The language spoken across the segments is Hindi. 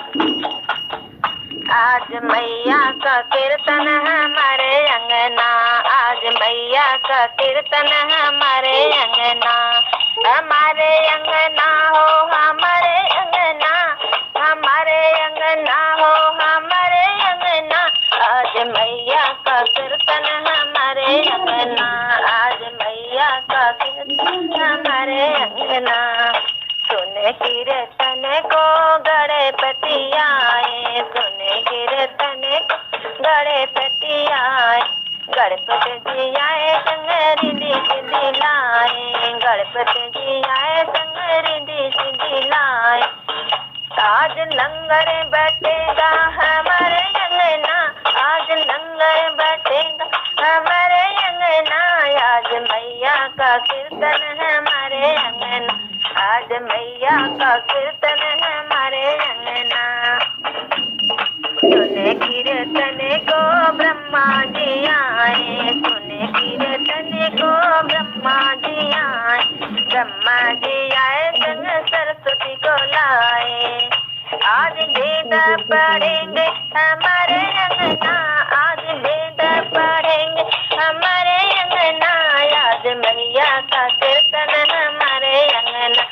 आज मैया का कीर्तन हमारे अंगना, आज मैया का कीर्तन हमारे अंगना, हमारे अंगना हो हमारे अंगना, हमारे अंगना हो हमारे अंगना, आज मैया का कीर्तन हमारे अंगना, आज मैया का कीर्तन हमारे अंगना। सुने कीर्तन को गणपति आए, सुने कीर्तन को गणपति आए, गणपति जी आए संग रिद्धि सिद्धि लाए, गणपति जी आए संग रिद्धि सिद्धि लाए। आज लंगर बैठेगा हमारे अंगना, आज लंगर बैठेगा हमारे अंगना, आज मैया का कीर्तन हमारे अंगना, आज मैया का कीर्तन हमारे अंगना। सुने कीर्तन को ब्रह्मा जी आए, सुने कीर्तन को ब्रह्मा जी आए, ब्रह्मा जी आए संग सरस्वती को लाए। आज वेद पढ़ेंगे हमारे अंगना, आज वेद पढ़ेंगे हमारे अंगना, आज मैया का कीर्तन हमारे अंगना,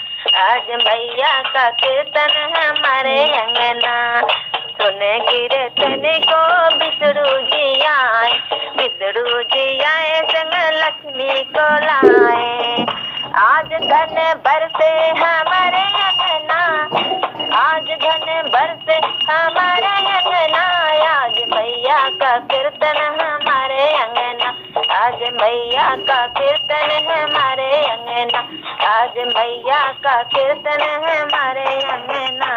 आज मैया का कीर्तन हमारे अंगना। सुने कीर्तन को विष्णु जी आए, विष्णु जी आए संग लक्ष्मी को लाए। आज धन बरसे हमारे अंगना, आज धन बरसे हमारे अंगना, आज मैया का कीर्तन हमारे अंगना, आज मैया का कीर्तन हमारे अंगना, आज मैया का कीर्तन हमारे अंगना।